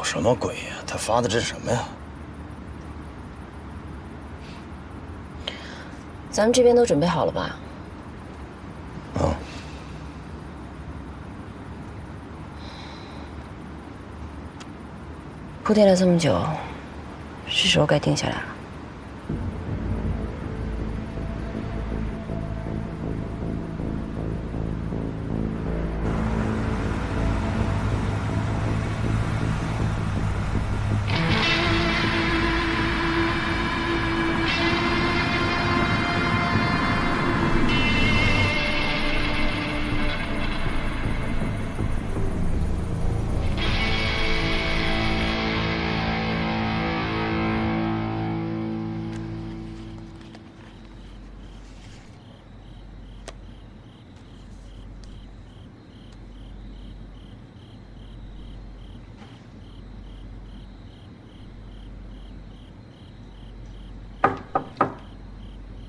什么鬼呀？他发的这是什么呀？咱们这边都准备好了吧？嗯。铺垫了这么久，是时候该定下来了。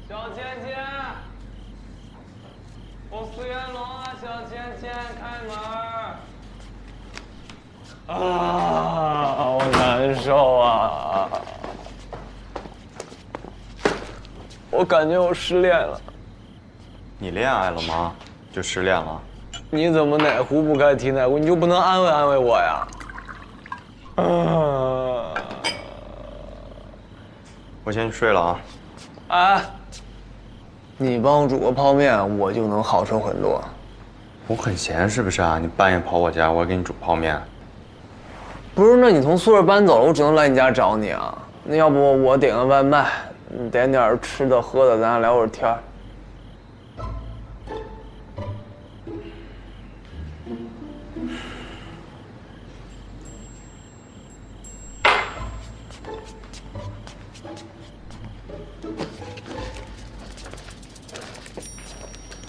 小芊芊，我4元龙了，小芊芊，开门！啊，我难受啊！我感觉我失恋了。你恋爱了吗？就失恋了？你怎么哪壶不开提哪壶？你就不能安慰安慰我呀？我先去睡了啊。哎，你帮我煮个泡面，我就能好受很多。我很闲是不是啊？你半夜跑我家，我给你煮泡面。不是，那你从宿舍搬走了，我只能来你家找你啊。那要不我点个外卖，你点点吃的喝的，咱俩聊会儿天儿。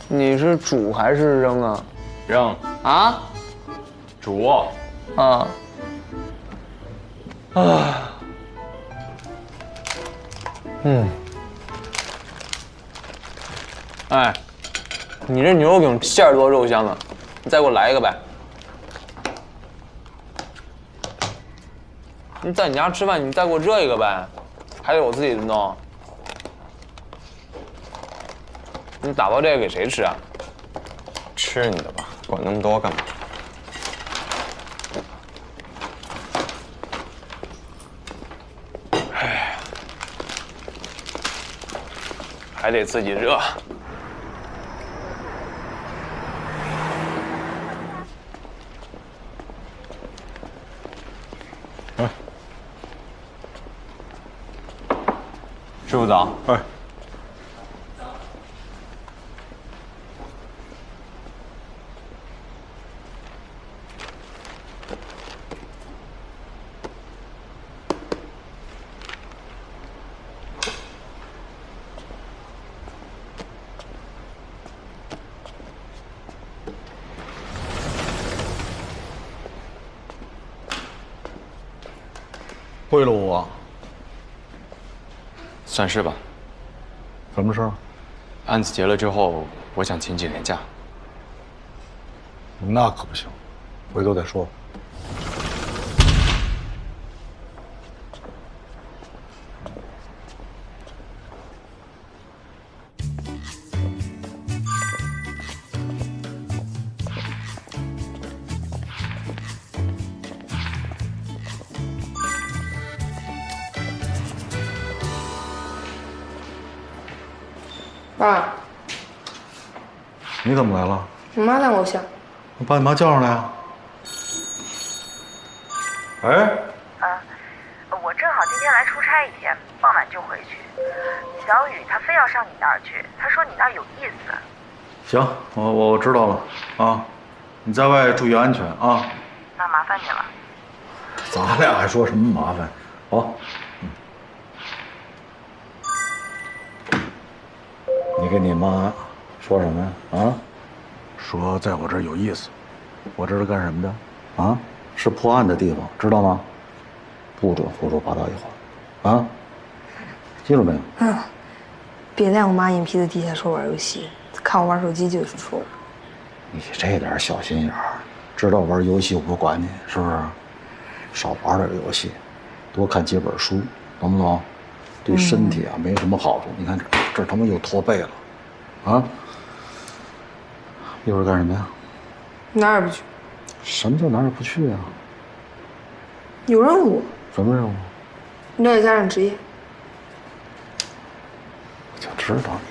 你是煮还是扔啊？扔啊？煮。啊。啊。哎，你这牛肉饼馅儿多肉香的，你再给我来一个呗。你在你家吃饭，你再给我热一个呗，还得我自己弄。你打包这个给谁吃啊？吃你的吧，管那么多干嘛？哎，还得自己热。师傅早。哎。贿赂我？算是吧。什么事儿？案子结了之后，我想请几天假。那可不行，回头再说。爸，你怎么来了？我妈在楼下。我把你妈叫上来啊。哎。我正好今天来出差一天，傍晚就回去。小雨她非要上你那儿去，她说你那儿有意思。行，我知道了啊，你在外注意安全啊。那麻烦你了。咱俩还说什么麻烦？好。你跟你妈说什么呀？啊？说在我这儿有意思，我这是干什么的？啊？是破案的地方，知道吗？不准胡说八道一会儿，啊？记住没有？嗯。别在我妈眼皮子底下说玩游戏，看我玩手机就说了。你这点小心眼儿，知道玩游戏我不管你，是不是？少玩点游戏，多看几本书，懂不懂？对身体啊没什么好处。你看这他妈又驼背了，啊！一会儿干什么呀？哪儿也不去。什么叫哪儿也不去啊？有任务。什么任务？了解家长职业。我就知道你。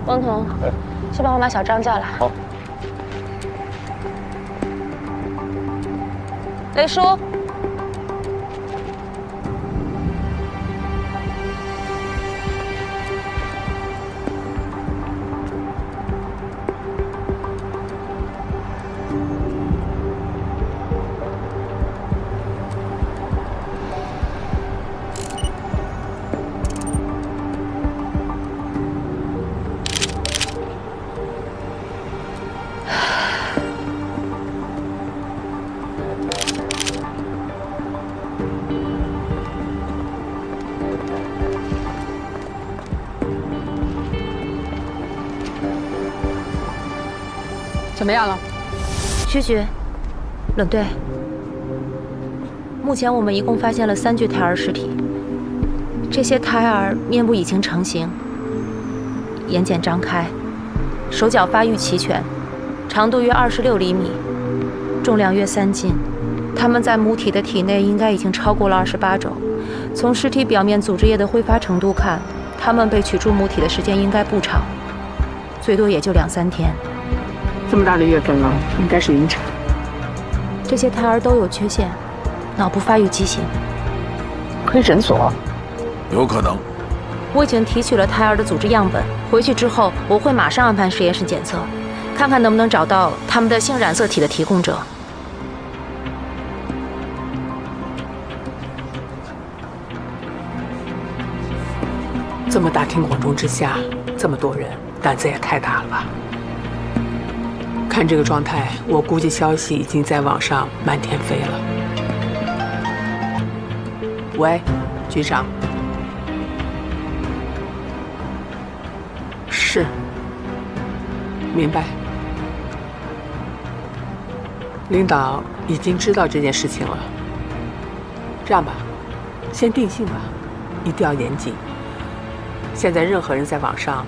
王彤，去帮我把小张叫来。好。雷叔，怎么样了？徐局，冷队。目前我们一共发现了3具胎儿尸体，这些胎儿面部已经成型，眼睑张开，手脚发育齐全，长度约26厘米，重量约3斤。他们在母体的体内应该已经超过了28周。从尸体表面组织液的挥发程度看，他们被取出母体的时间应该不长，最多也就2-3天。这么大的月份了，应该是孕产。这些胎儿都有缺陷，脑部发育畸形。可以诊所？有可能。我已经提取了胎儿的组织样本，回去之后我会马上安排实验室检测，看看能不能找到他们的性染色体的提供者。这么大庭广众之下，这么多人，胆子也太大了吧？看这个状态，我估计消息已经在网上满天飞了。喂，局长。是。明白。领导已经知道这件事情了。这样吧，先定性吧，一定要严谨。现在任何人在网上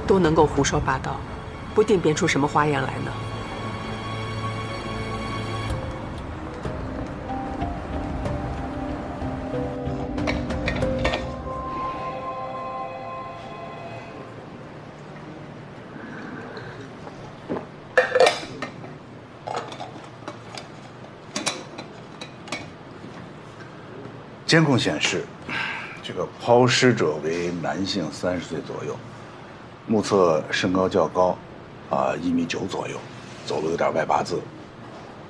都能够胡说八道，不定编出什么花样来呢。监控显示，这个抛尸者为男性，30岁左右，目测身高较高，1.9米左右，走路有点外八字。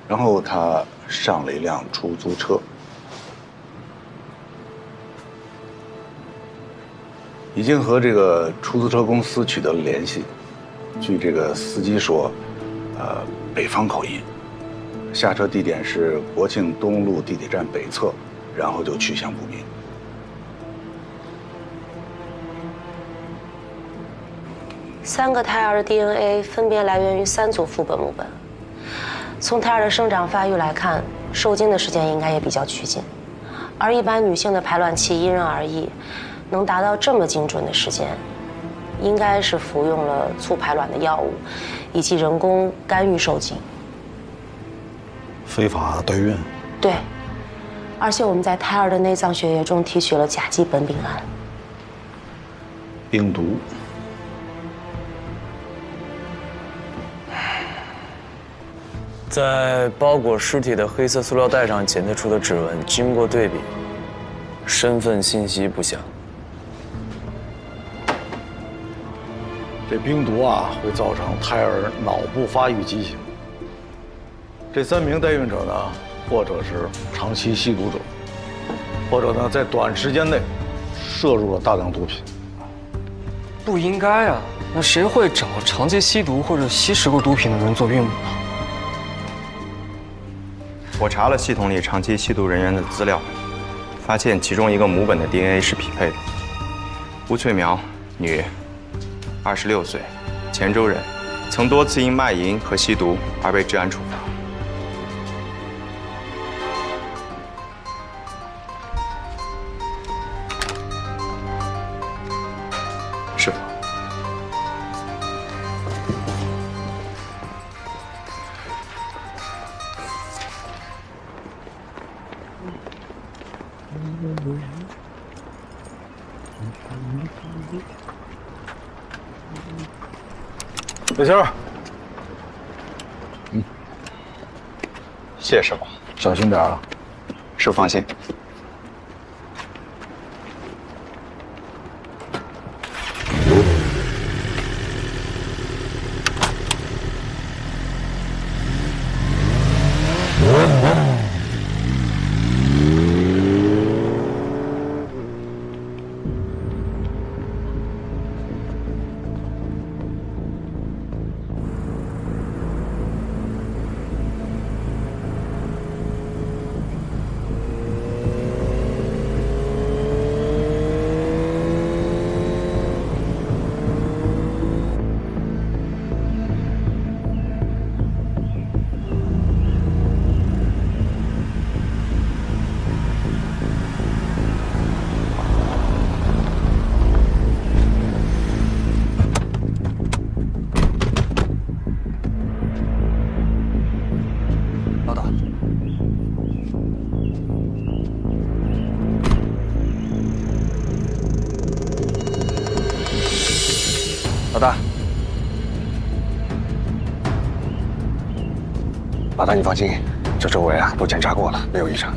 然后他上了一辆出租车，已经和这个出租车公司取得了联系。据这个司机说，北方口音，下车地点是国庆东路地铁站北侧。然后就去向不明。3个胎儿的 DNA 分别来源于3组父本母本。从胎儿的生长发育来看，受精的时间应该也比较趋近。而一般女性的排卵期因人而异，能达到这么精准的时间，应该是服用了促排卵的药物，以及人工干预受精。非法代孕？对。而且我们在胎儿的内脏血液中提取了甲基苯丙胺，病毒。在包裹尸体的黑色塑料袋上检测出的指纹，经过对比，身份信息不详。这冰毒啊，会造成胎儿脑部发育畸形。这3名代孕者呢，或者是长期吸毒者，或者呢在短时间内摄入了大量毒品。不应该啊！那谁会找长期吸毒或者吸食过毒品的人做孕母呢？我查了系统里长期吸毒人员的资料，发现其中一个母本的 DNA 是匹配的。吴翠苗，女，26岁，黔州人，曾多次因卖淫和吸毒而被治安处罚。是否？刘星儿，谢师傅，小心点啊！师傅放心。老大，老大，你放心，这周围啊都检查过了，没有异常。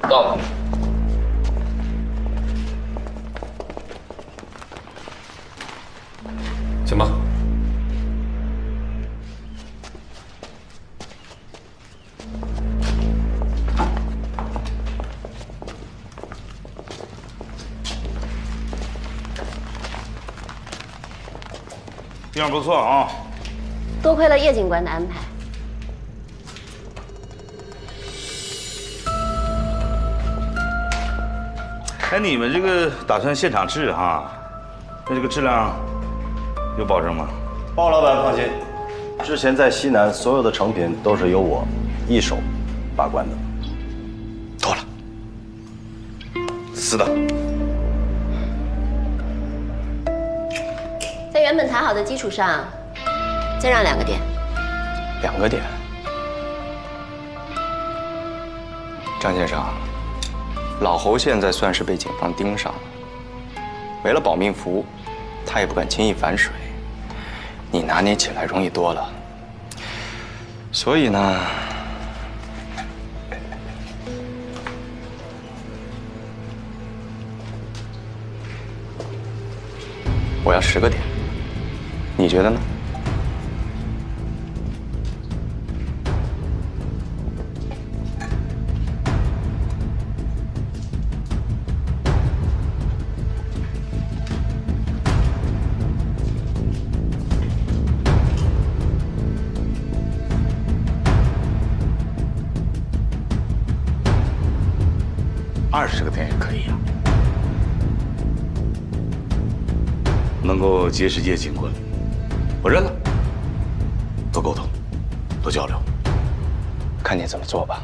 到了。行吧。地方不错啊，多亏了叶警官的安排。哎，你们这个打算现场制哈？那这个质量有保证吗？包老板放心，之前在西南所有的成品都是由我一手把关的。妥了，死的。在原本谈好的基础上，再让2个点。2个点。张先生，老侯现在算是被警方盯上了，为了保命符，他也不敢轻易反水。你拿捏起来容易多了。所以呢，我要10个点，你觉得呢？20个点也可以呀、能够结识叶警官，我认了。多沟通，多交流，看你怎么做吧。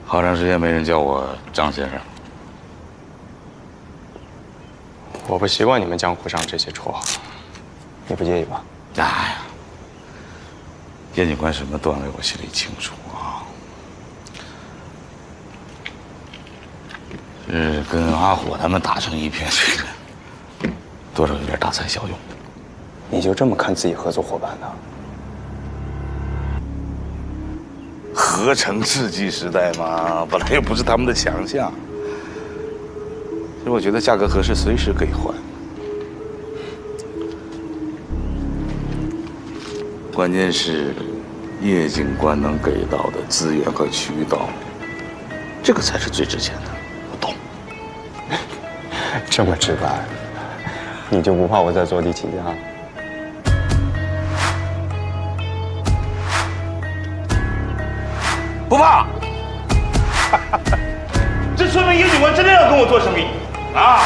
好长时间没人叫我张先生。我不习惯你们江湖上这些绰号，你不介意吧？哎呀，叶警官什么段位我心里清楚啊。是跟阿虎他们打成一片，这个多少有点大材小用。你就这么看自己合作伙伴呢？合成世纪时代嘛，本来又不是他们的强项。其实我觉得价格合适，随时可以换。关键是叶警官能给到的资源和渠道，这个才是最值钱的。我懂。这么直白，你就不怕我再坐地起价？不怕，这说明叶警官真的要跟我做生意啊！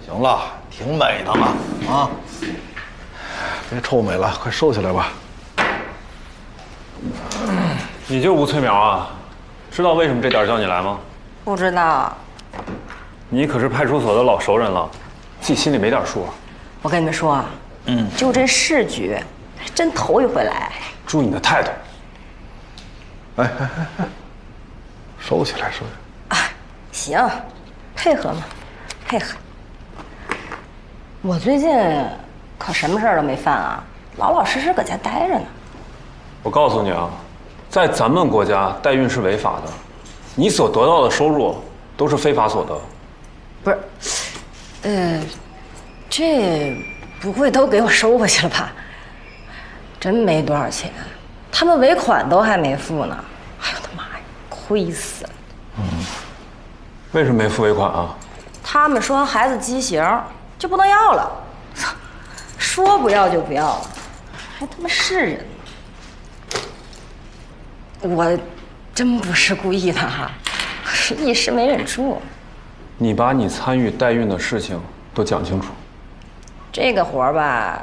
行了。挺美的了啊！别臭美了，快收起来吧。你就吴翠苗啊？知道为什么这点叫你来吗？不知道。你可是派出所的老熟人了，自己心里没点数啊？我跟你们说啊，就这市局，真头一回来。注意你的态度。哎，收起来，收起来。啊，行，配合嘛，配合。我最近可什么事儿都没犯啊，老老实实搁家待着呢。我告诉你啊，在咱们国家代孕是违法的，你所得到的收入都是非法所得。不是，这不会都给我收回去了吧？真没多少钱，他们尾款都还没付呢。哎呦我的妈呀，亏死了！为什么没付尾款啊？他们说孩子畸形。就不能要了，说不要就不要了，还他妈是人呢！我真不是故意的哈，是一时没忍住。你把你参与代孕的事情都讲清楚。这个活儿吧，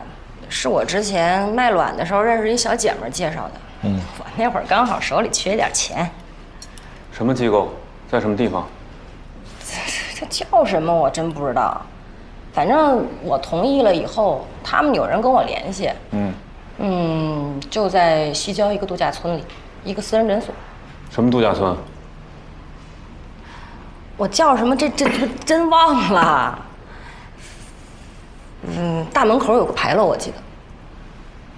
是我之前卖卵的时候认识一小姐们介绍的。我那会儿刚好手里缺点钱。什么机构，在什么地方？这叫什么我真不知道。反正我同意了以后，他们有人跟我联系，就在西郊一个度假村里，一个私人诊所。什么度假村？我叫什么？这真忘了。大门口有个牌楼，我记得。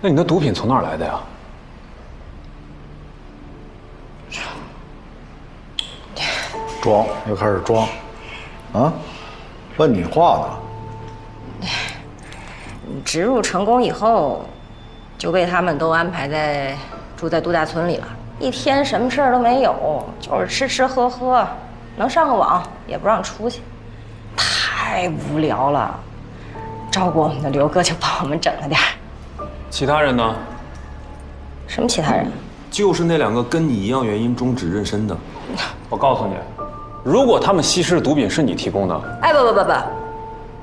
那你的毒品从哪儿来的呀？装，又开始装，啊？问你话呢。植入成功以后，就被他们都安排住在度假村里了，一天什么事儿都没有，就是吃吃喝喝，能上个网也不让出去，太无聊了。照顾我们的刘哥就帮我们整了点儿。其他人呢？什么其他人？就是那2个跟你一样原因终止妊娠的。我告诉你，如果他们吸食的毒品是你提供的，哎，不，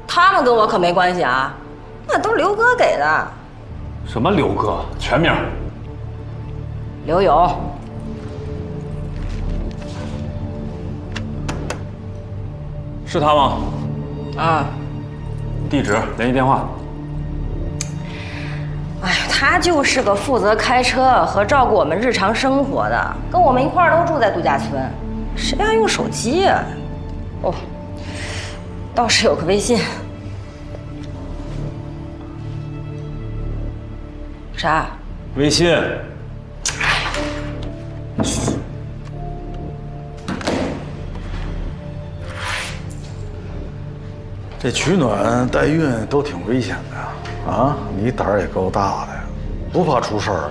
他们跟我可没关系啊，那都是刘哥给的。什么刘哥？全名？刘勇。是他吗？啊。地址、联系电话。哎，他就是个负责开车和照顾我们日常生活的，跟我们一块儿都住在度假村，谁还用手机呀？哦，倒是有个微信。啥？微信。这取暖代孕都挺危险的呀！啊，你胆儿也够大的呀，不怕出事儿啊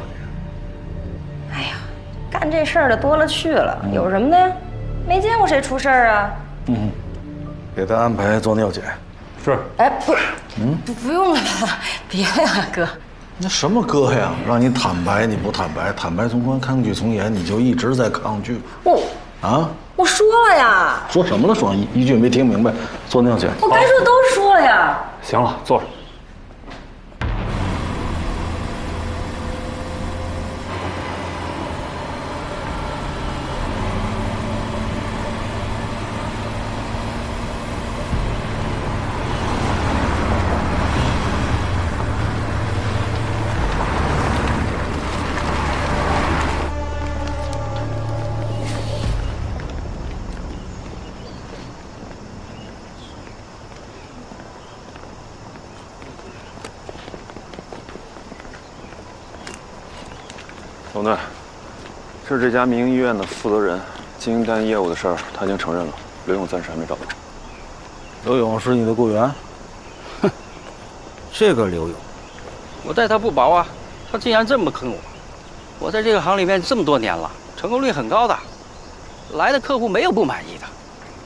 你？哎呀，干这事儿的多了去了，有什么的呀？没见过谁出事儿啊。给他安排做尿检。是。哎，不，不用了吧？别呀，哥。那什么哥呀？让你坦白你不坦白，坦白从宽，抗拒从严，你就一直在抗拒。我说了呀。说什么了？说一句没听明白。做尿检。我该说的都说了呀。行了，坐着。董队，是这家民营医院的负责人，经营单业务的事儿他已经承认了，刘勇暂时还没找到。刘勇是你的雇员？哼，这个刘勇，我待他不薄啊，他竟然这么坑我！我在这个行里面这么多年了，成功率很高的，来的客户没有不满意的，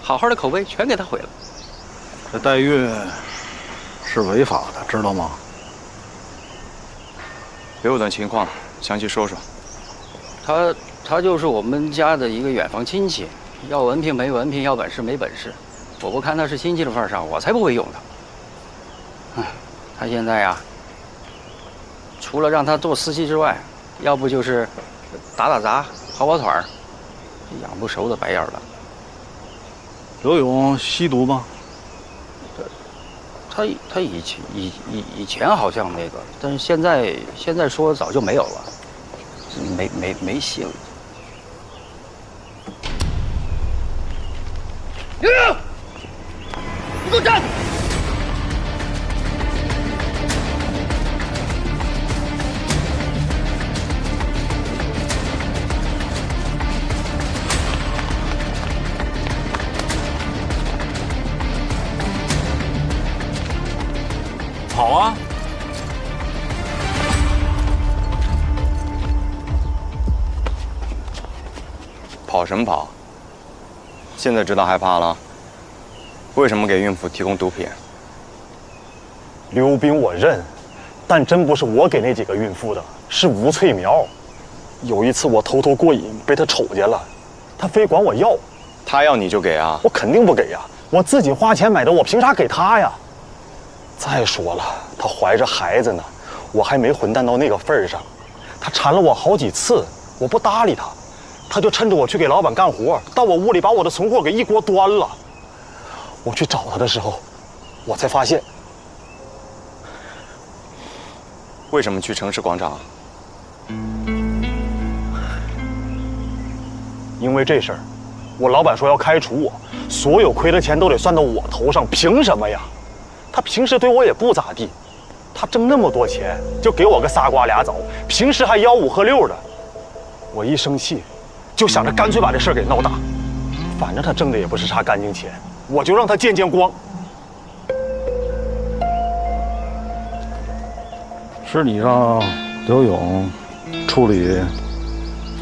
好好的口碑全给他毁了。这代孕是违法的，知道吗？刘勇的情况详细说说。他就是我们家的一个远房亲戚，要文凭没文凭，要本事没本事。我不看他是亲戚的份上，我才不会用他。他现在呀，除了让他做司机之外，要不就是打杂、跑跑腿儿，养不熟的白眼了。刘勇吸毒吗？他以前好像那个，但是现在说早就没有了，没戏了。刘勇，你给我站住！跑啊！跑什么跑？现在知道害怕了？为什么给孕妇提供毒品？刘斌我认，但真不是我给那几个孕妇的，是吴翠苗。有一次我偷偷过瘾，被他瞅见了，他非管我要。他要你就给啊？我肯定不给呀，我自己花钱买的，我凭啥给他呀？再说了，她怀着孩子呢，我还没混蛋到那个份儿上。她缠了我好几次，我不搭理她，她就趁着我去给老板干活，到我屋里把我的存货给一锅端了。我去找她的时候，我才发现。为什么去城市广场？因为这事儿，我老板说要开除我，所有亏的钱都得算到我头上，凭什么呀？他平时对我也不咋地，他挣那么多钱就给我个仨瓜俩枣，平时还吆五喝六的。我一生气，就想着干脆把这事儿给闹大，反正他挣的也不是啥干净钱，我就让他见见光。是你让刘勇处理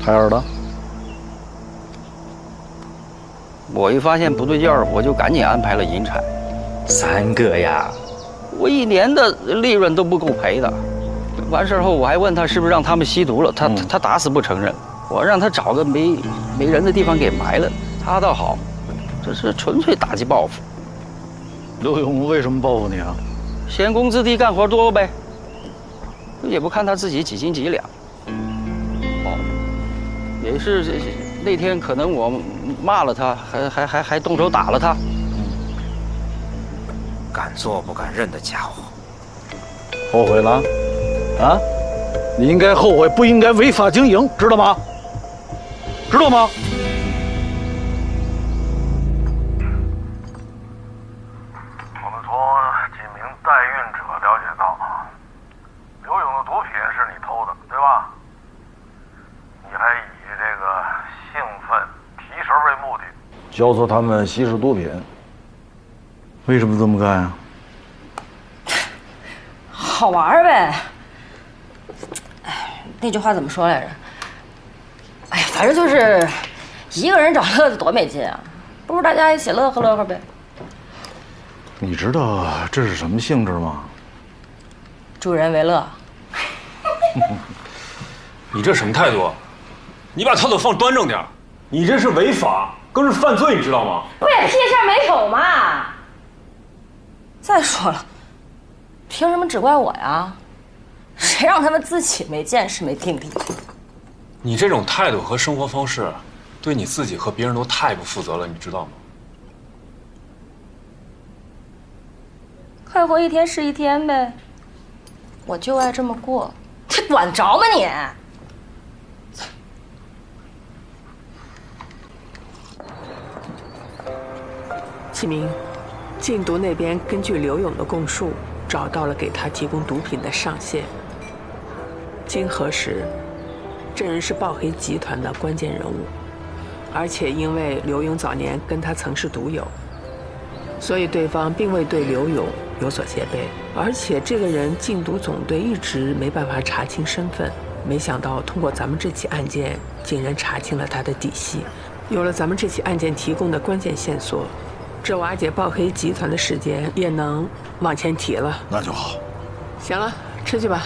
胎儿的？我一发现不对劲儿，我就赶紧安排了引产。3个呀，我1年的利润都不够赔的。完事后我还问他是不是让他们吸毒了，他打死不承认。我让他找个没人的地方给埋了，他倒好，这是纯粹打击报复。刘勇为什么报复你啊？嫌工资低，干活多呗。也不看他自己几斤几两。哦，也是那天可能我骂了他，还动手打了他。敢做不敢认的家伙，后悔了？啊？你应该后悔，不应该违法经营，知道吗？知道吗？我们从几名代孕者了解到，刘勇的毒品是你偷的，对吧？你还以这个兴奋提神为目的，教唆他们吸食毒品。为什么这么干呀？好玩呗。哎，那句话怎么说来着？哎呀，反正就是一个人找乐子多没劲啊，不如大家一起乐呵乐呵呗。你知道这是什么性质吗？助人为乐。你这什么态度？你把态度放端正点，你这是违法，更是犯罪，你知道吗？不也屁事儿没有嘛。再说了，凭什么只怪我呀？谁让他们自己没见识没定力？你这种态度和生活方式，对你自己和别人都太不负责了，你知道吗？快活一天是一天呗，我就爱这么过，你管着吗你？启明，禁毒那边根据刘勇的供述，找到了给他提供毒品的上线。经核实，这人是豹黑集团的关键人物，而且因为刘勇早年跟他曾是毒友，所以对方并未对刘勇有所戒备。而且这个人禁毒总队一直没办法查清身份，没想到通过咱们这起案件，竟然查清了他的底细。有了咱们这起案件提供的关键线索，这瓦解豹黑集团的时间也能往前提了。那就好。行了，吃去吧。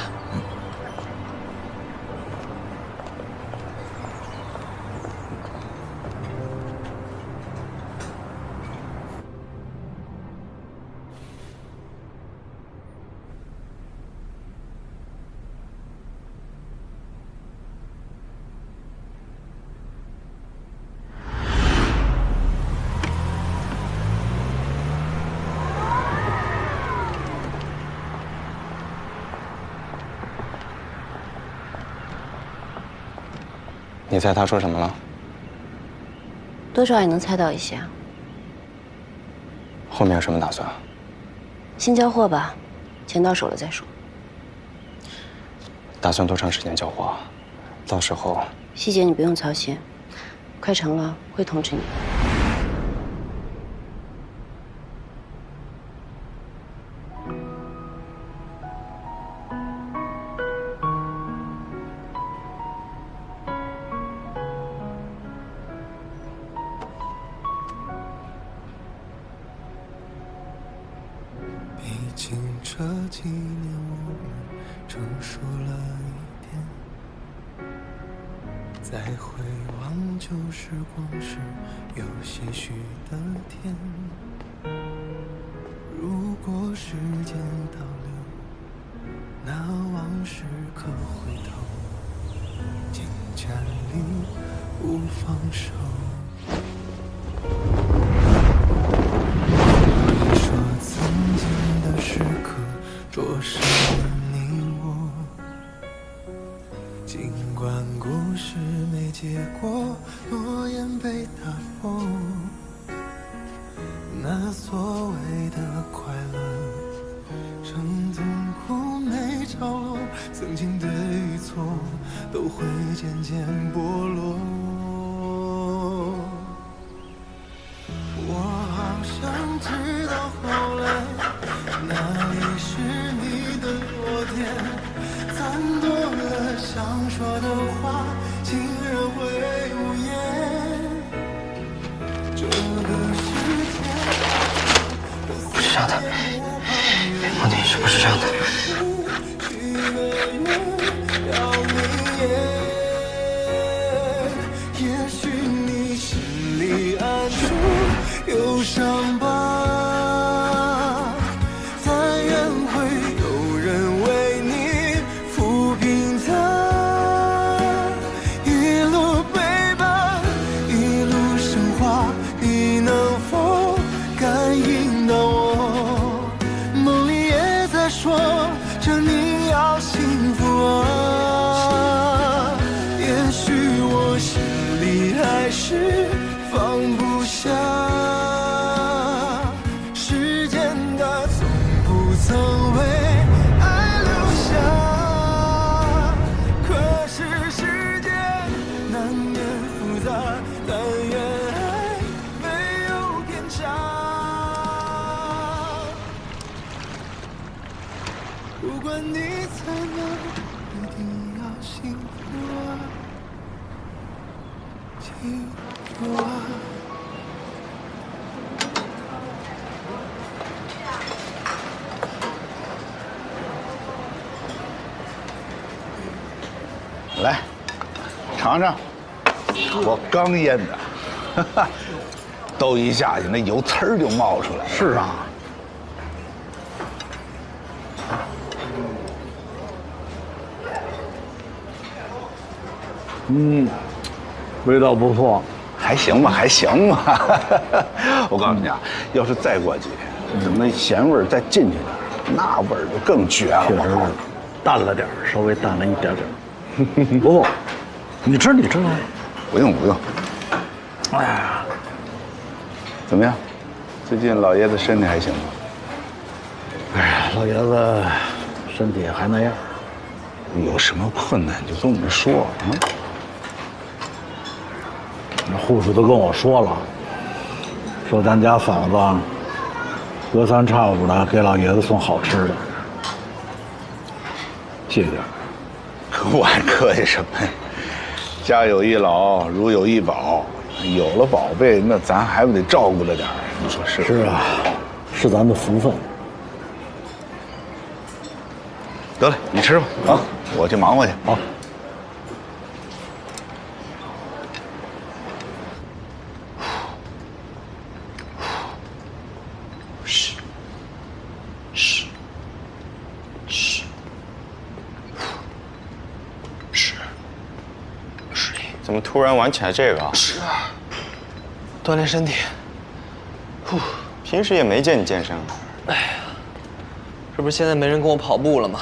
你猜他说什么了？多少也能猜到一些。后面有什么打算？先交货吧，钱到手了再说。打算多长时间交货？到时候细节你不用操心，快成了会通知你。这几年我们成熟了一点，再回望旧时光时有些许的甜。如果时间倒流，那往事可回头，紧站立不放手。灼伤了你我，尽管故事没结果，诺言被打破，那所谓的快乐，剩痛苦没着落，曾经对与错都会渐渐剥落。我好想知道后来哪里是你的弱点，不是这样的，莫女士不是这样的。也许你心里暗处有伤疤，但愿会有人为你抚平它。一路陪伴，一路升华，你能否感应到我？梦里也在说着你要幸福啊。也许我心里还是放不下，时间它从不曾为爱留下。可是世界难免复杂，但愿爱没有偏差。不管你在哪，一定要幸福啊，幸福啊。来，尝尝，我刚腌的，哈哈，都一下去，那油呲儿就冒出来了。是啊，味道不错，还行吧，还行吧。我告诉你啊，要是再过几天，等那咸味儿再进去点儿，那味儿就更绝了。确实是淡了点儿，稍微淡了一点点儿。不过，你吃。不用。哎呀，怎么样？最近老爷子身体还行吗？哎呀，老爷子身体还那样。有什么困难就跟我们说啊。那护士都跟我说了，说咱家嫂子隔三差五的给老爷子送好吃的。谢谢。我还客气什么呀？家有一老，如有一宝，有了宝贝，那咱还不得照顾着点儿？你说是？是啊，是咱的福分。得了，你吃吧啊，我去忙活去。好。怎么突然玩起来这个啊？是啊，锻炼身体。平时也没见你健身啊。哎呀，这不是现在没人跟我跑步了吗？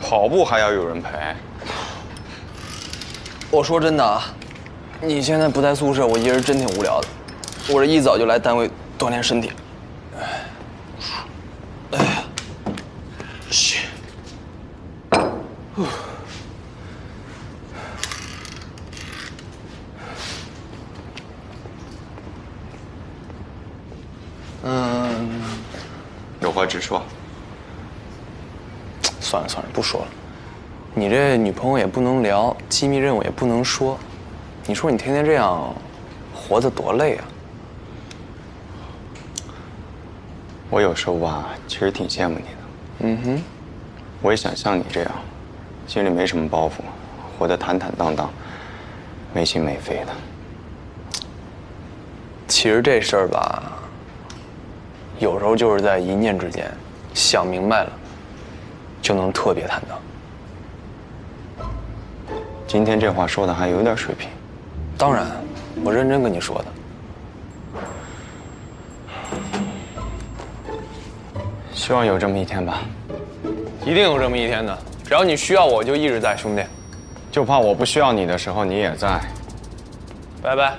跑步还要有人陪。我说真的啊，你现在不在宿舍，我一人真挺无聊的。我这一早就来单位锻炼身体。哎呀，是。有话直说。算了，不说了。你这女朋友也不能聊，机密任务也不能说。你说你天天这样，活得多累啊！我有时候吧，其实挺羡慕你的。嗯哼，我也想像你这样，心里没什么包袱，活得坦坦荡荡，没心没肺的。其实这事儿吧，有时候就是在一念之间，想明白了，就能特别坦荡。今天这话说的还有点水平。当然，我认真跟你说的。希望有这么一天吧。一定有这么一天的，只要你需要我，就一直在，兄弟。就怕我不需要你的时候，你也在。拜拜。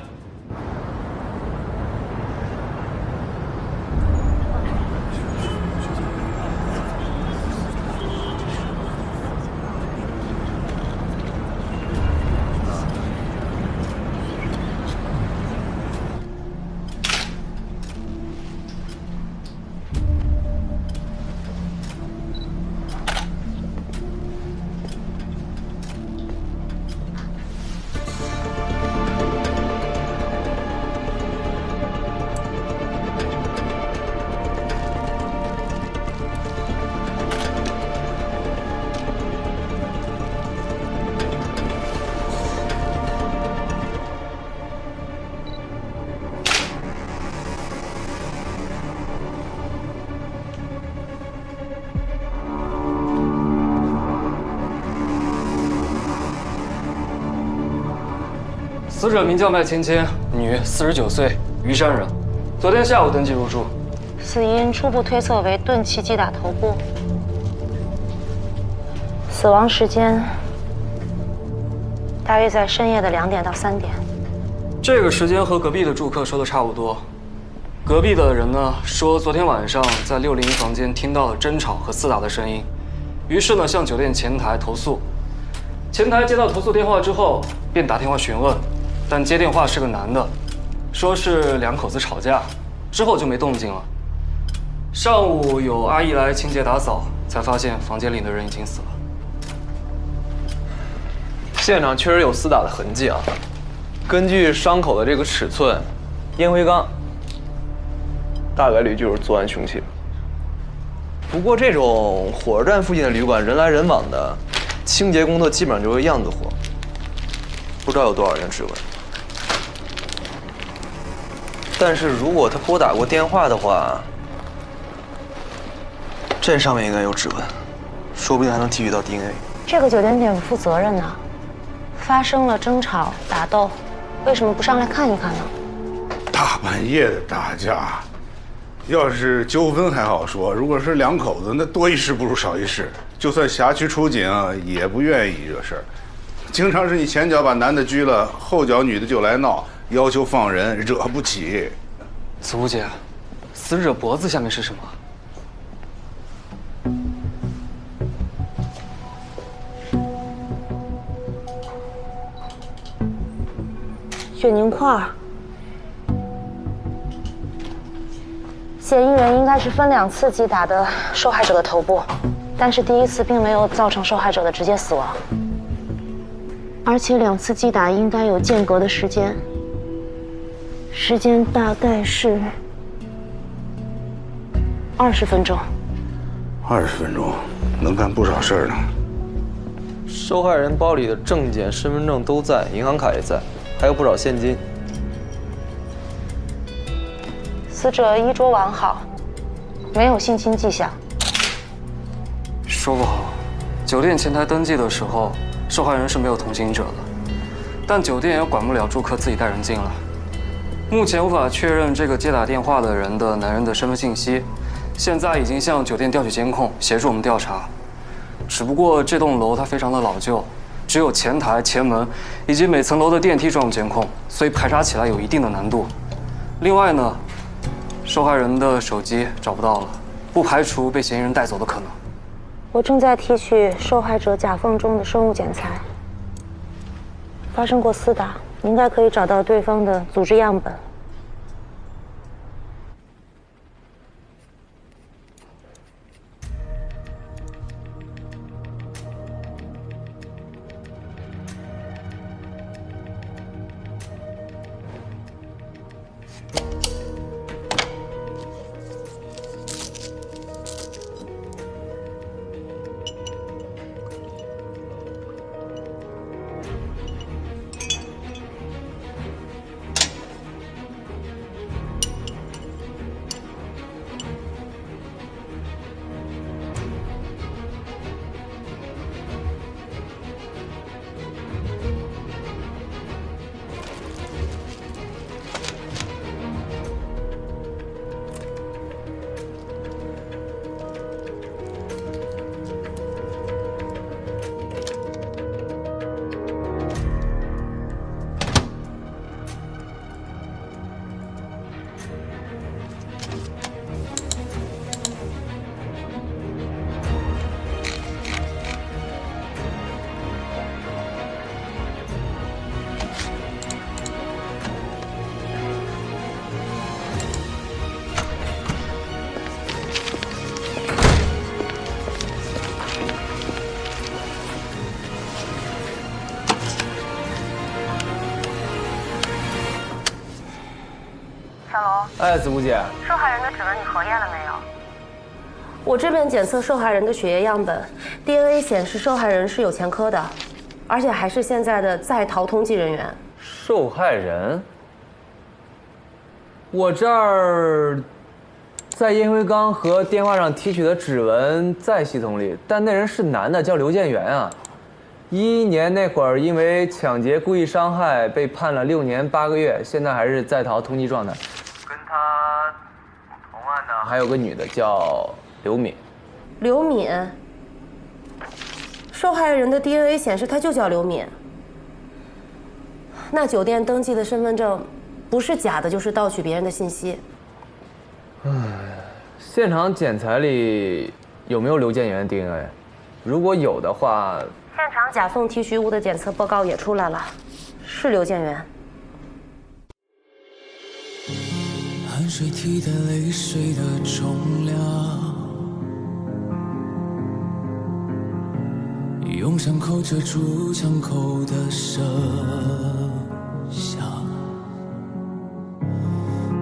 死者名叫麦芊芊，女，49岁，虞山人，昨天下午登记入住。死因初步推测为钝器击打头部，死亡时间大约在深夜的2点到3点。这个时间和隔壁的住客说的差不多。隔壁的人呢说，昨天晚上在601房间听到了争吵和厮打的声音，于是呢向酒店前台投诉。前台接到投诉电话之后，便打电话询问，但接电话是个男的，说是2口子吵架，之后就没动静了。上午有阿姨来清洁打扫，才发现房间里的人已经死了。现场确实有厮打的痕迹啊。根据伤口的这个尺寸，烟灰缸大概率就是作案凶器。不过这种火车站附近的旅馆人来人往的，清洁工作基本上就是样子活，不知道有多少人质问。但是如果他拨打过电话的话，这上面应该有指纹，说不定还能提取到 DNA。这个酒店点不负责任呢，发生了争吵打斗，为什么不上来看一看呢？大半夜的打架，要是纠纷还好说，如果是2口子，那多一事不如少一事。就算辖区出警，也不愿意惹事儿。经常是你前脚把男的拘了，后脚女的就来闹，要求放人，惹不起。子午姐，死者脖子下面是什么？血凝块。嫌疑人应该是分2次击打的受害者的头部，但是第一次并没有造成受害者的直接死亡，而且2次击打应该有间隔的时间，时间大概是20分钟。20分钟，能干不少事儿呢。受害人包里的证件、身份证都在，银行卡也在，还有不少现金。死者衣着完好，没有性侵迹象。说不好，酒店前台登记的时候，受害人是没有同行者的，但酒店也管不了住客自己带人进来。目前无法确认这个接打电话的人的男人的身份信息，现在已经向酒店调取监控，协助我们调查。只不过这栋楼它非常的老旧，只有前台、前门以及每层楼的电梯装有监控，所以排查起来有一定的难度。另外呢，受害人的手机找不到了，不排除被嫌疑人带走的可能。我正在提取受害者甲缝中的生物检材，发生过厮打，应该可以找到对方的组织样本。小龙，哎，子木姐，受害人的指纹你核验了没有？我这边检测受害人的血液样本 ，DNA 显示受害人是有前科的，而且还是现在的在逃通缉人员。受害人？我这儿在烟灰缸和电话上提取的指纹在系统里，但那人是男的，叫刘建元啊。11年那会儿，因为抢劫故意伤害被判了6年8个月，现在还是在逃通缉状态。跟他同案的还有个女的叫刘敏。刘敏，受害人的 DNA 显示她就叫刘敏。那酒店登记的身份证，不是假的，就是盗取别人的信息。现场检材里有没有刘建元的 DNA？ 如果有的话，现场假凤提取物的检测报告也出来了，是刘建元。汗水替代泪水的重量，用伤口遮住枪口的声响，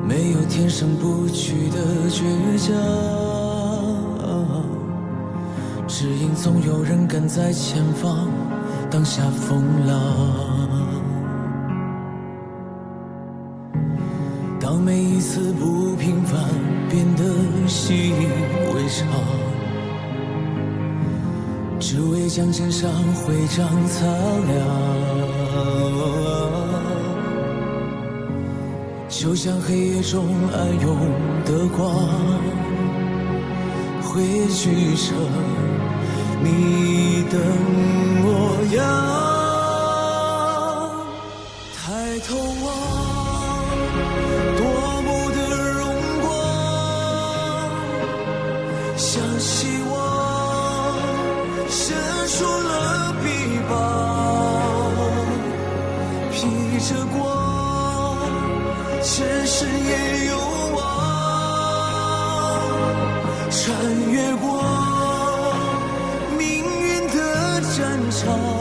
没有天生不屈的倔强，只因总有人赶在前方挡下风浪。当每一次不平凡变得习以为常，只为将肩上徽章擦亮，就像黑夜中暗涌的光，汇聚成你的模样。抬头望，多么的荣光，像希望伸出了臂膀，披着光，前世也有望，穿越过命运的战场。